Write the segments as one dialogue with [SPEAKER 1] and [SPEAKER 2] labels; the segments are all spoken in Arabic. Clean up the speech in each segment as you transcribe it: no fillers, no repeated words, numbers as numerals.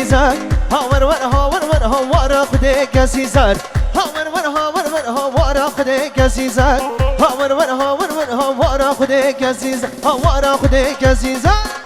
[SPEAKER 1] عزیزان هاور ور هاور ور هاور خودک عزیزان هاور ور هاور ور هاور خودک عزیزان هاور ور هاور ور هاور خودک عزیزان هاور خودک عزیزان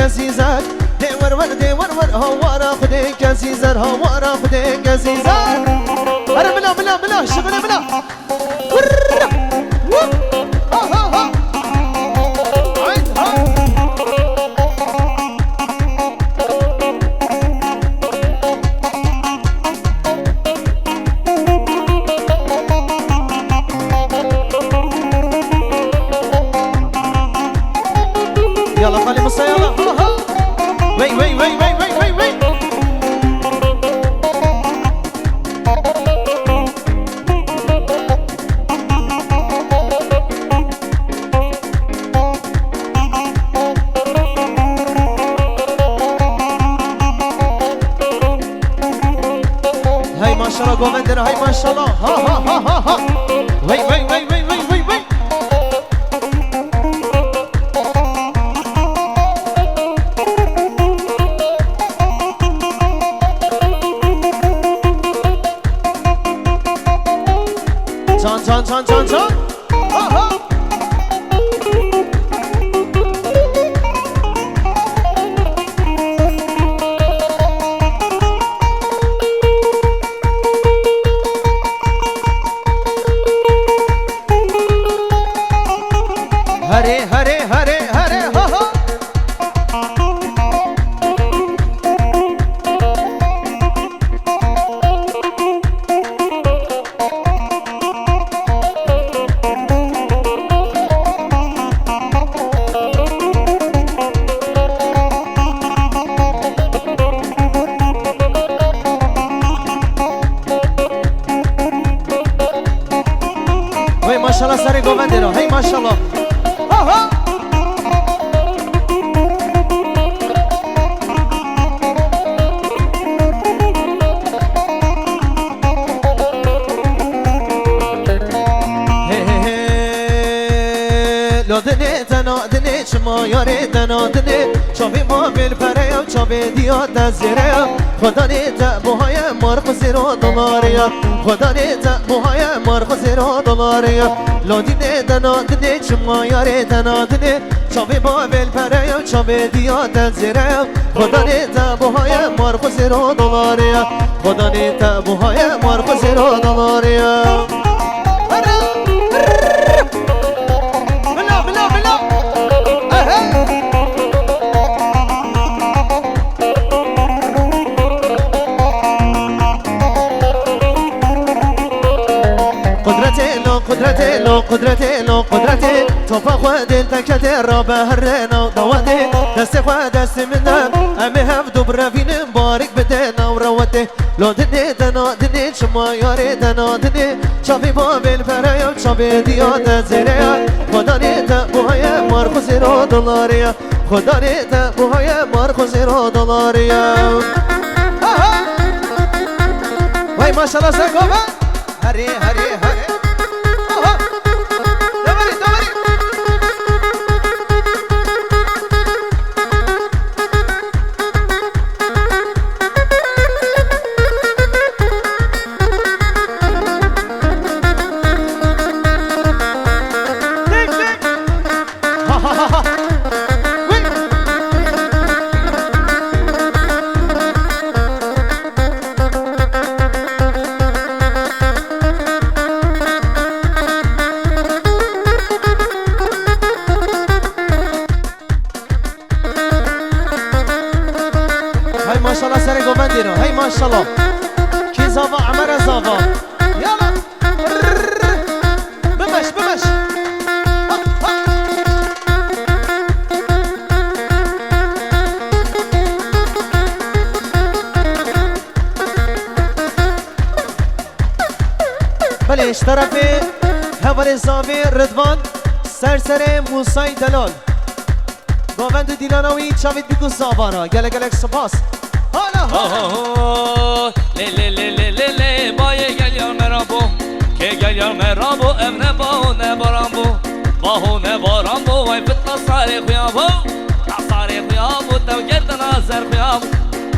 [SPEAKER 1] عزیزان دی ور ور هوارا خودک عزیزان هوارا خودک عزیزان اره بلا بلا بلا شغله بلا ها ها ها عيد ها يلا خلي مصة يلا وي وي وي وي وي وي وي هاي ما شاء الله جوفندر هاي ما شاء الله ها ها ها ها ها وي وي وي وي وي وي وي Can can can can aha Hare hare hare hare ha ha Maşallah sarı govendero, hey maşallah. Aha! Hey hey hey, lo dene tano dene çmo yare tano dene, çabi mobil paraya çabi diya tazire, خدا نیت موهای مرغ زیرو دلاریا خدا نیت موهای مرغ زیرو دلاریا لودی ندنا دنی چما یاری دنا دنی چابی با بل پریا چابی دیا تنزیره خدا نیت موهای مرغ زیرو دلاریا خدا نیت موهای مرغ زیرو دلاریا بلا بلا بلا قدرتي لو قدرتي لو قدرتي توفى خود التكت الرابع هرنا ودواتي دست خود دست منا امي هفدو برافين مبارك بدنا وروتي لو دني دنا دني شما ياري دنا دني شافي بابل فرايا شافي ديات زريا خدا نيتا بوهايا ماركو زيرو دولاريا خدا نيتا بوهايا ماركو زيرو دولاريا واي ما شاء الله ساكوبا هري هري هري هاي ما شاء الله سري قومندينو هاي ما شاء الله كي زافا عمر زافا يلا بمش بمش بله اشترفي هوار زاوی رضوان سرسر موسای دلال گووند دیلانوی چاوید بیگو زاوارا گله گلک سپاس حالا
[SPEAKER 2] لی لی لی لی لی لی بای گل یا مرابو که گل یا مرابو امن باو نبارامبو باهو نبارامبو وای فتنا ساری خیابو ساری خیابو تو گرد نازر خیابو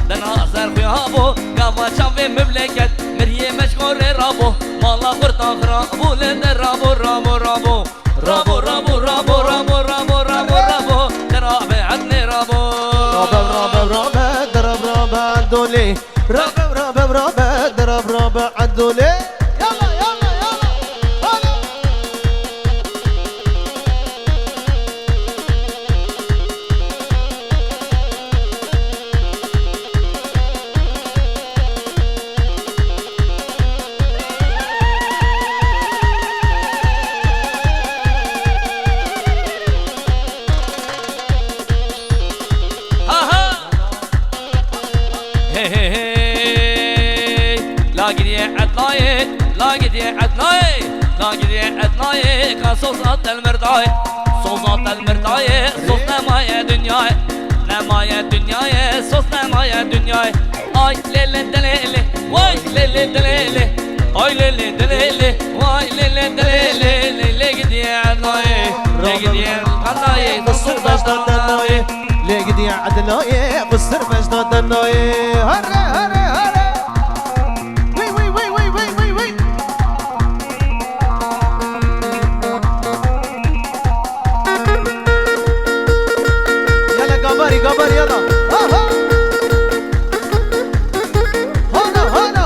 [SPEAKER 2] دنازر خیابو گاوا چاوی مملکت مریه مشغول رابو مالا قرطان خرابو لده رابو رابو رابو رابو رابو رابو رابو رابو رابو رابو درابه عدني رابو
[SPEAKER 1] رابو رابو درب رابو عدولي رابو رابو رابو درب رابو عدولي يلا يلا يلا
[SPEAKER 2] لاقي عدناي كصوصات المرداي صوصات المرداي صوص نمايا دنياي نمايا دنياي صوص نمايا دنياي اي ليلي دليلي واي ليلي دليلي اي ليلي دليلي واي ليلي دليلي لقدي عدناي لقدي عدناي
[SPEAKER 1] قصر بجداد دناي لقدي عدناي قصر بجداد دناي هري هري هري قبر يلا هلا هلا هلا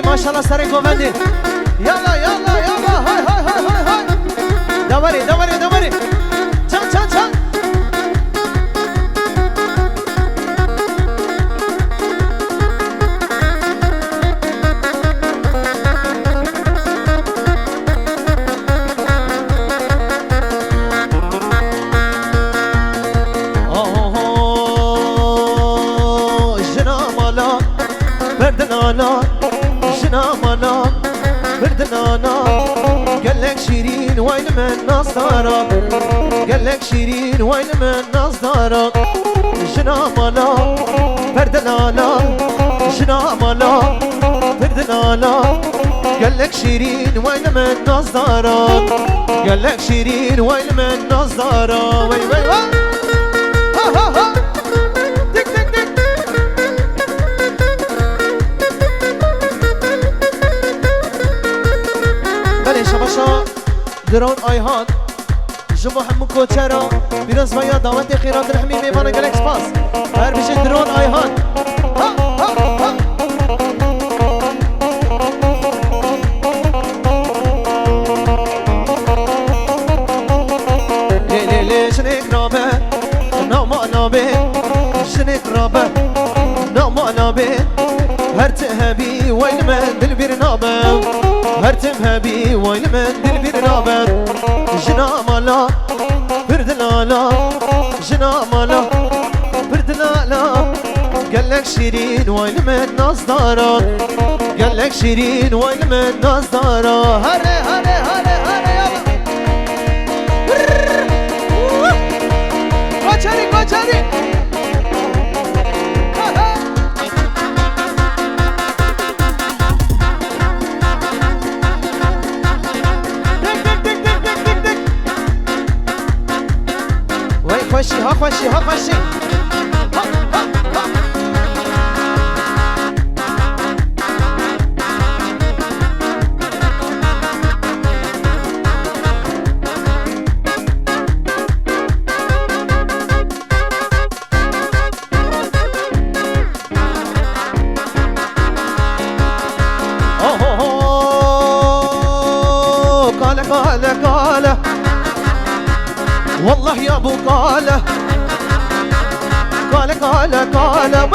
[SPEAKER 1] ما شاء الله سري قومندي يلا يلا يلا هاي هاي هاي هاي هاي دوري دوري دوري چان چان چان جنامالا بردنانا جنامانا بردنانا قالك شيرين وين من نصارى قالك شيرين وين من نصارى جنامالا بردنانا جنامالا بردنانا قالك شيرين وين من نصارى قالك شيرين وين من نصارى وي وي وي ها ها ها شباشا درون آیهان جمع همون کوچرا بیرز ویا دعوت خیرات رحمی میوان گلکس پاس هر بیشه درون آیهان ها ها ها لی لی شنک رابه ناما نابه شنک رابه ناما نابه هر تهبی ویل من دل بیر نابه هر تمهبي وين من دل برنابر جنامالا بردلالا جنامالا بردلالا قال لك شيرين وين من نصدارك قال لك شيرين وين من نصدارك هري هري هري هري يلا كوتشري كوتشري خوشی ها خوشی ها خوشی قال قال قال والله يا ابو قال قال قال قال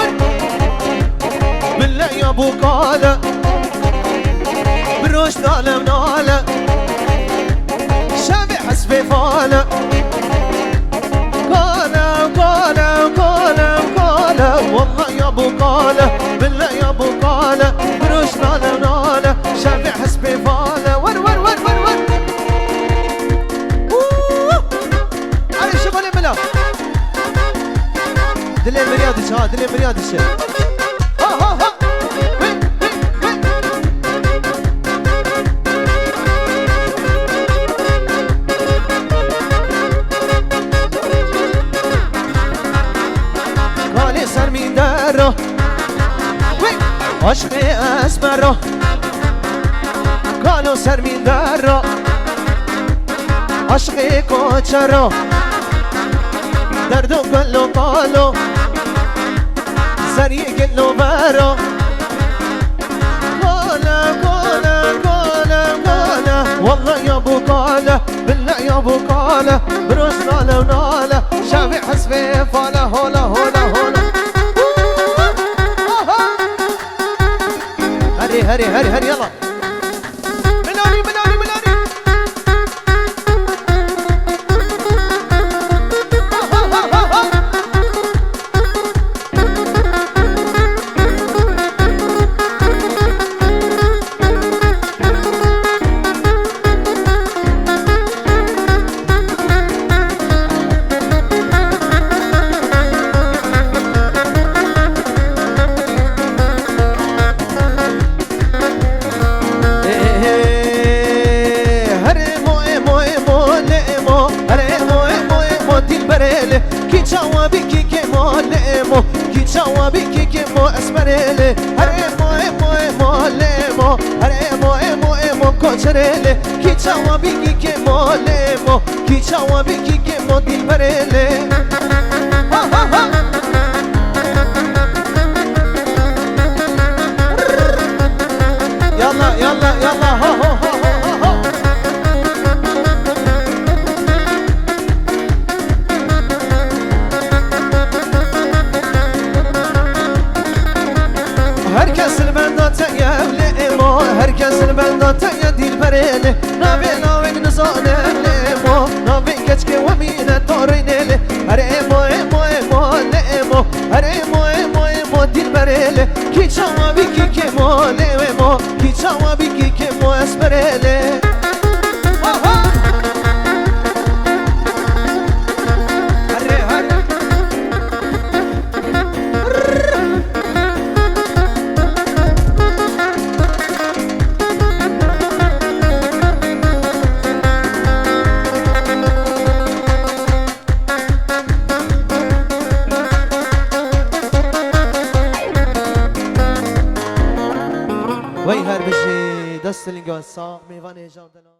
[SPEAKER 1] بالله يا ابو قال بروش ناله مناله شامي حسبي فاله قال قال قال قال والله يا ابو قال بالله يا ابو قال بروش ناله مناله شامي حسبي فاله ور ور ور ور ور دلي مريادش ها دلي مريادش ها ها ها قالي سر من داره عشقي اسمره قالوا سر من داره عشقي کوچره دردو قلو قالو سري قلو بارو قالا قالا قالا قالا والله يا ابو قالا بالله يا ابو قالا بروس نالا ونالا شافي حسبي فالا هولا هولا هولا هري هري هري هري يلا مناني مناني مناني جوابي كيمو اسمريلي هريمو ايمو ايمو ليمو هريمو ايمو ايمو كوتشريلي كي جوابي كيمو ليمو كي جوابي كيمو ديلبريلي ها ها ها يلا يلا يلا ها ها ها herkes benden teye lemo herkes benden teye dilbereli navi navi nizanelemo navi keçke ve mine torineli heremo emo emo lemo heremo emo emo dilbereli ki çavabi ki kemo lemo ki çavabi ki kemo esmereli وی هر بجی دست لنگان سا میوان ایجان دلان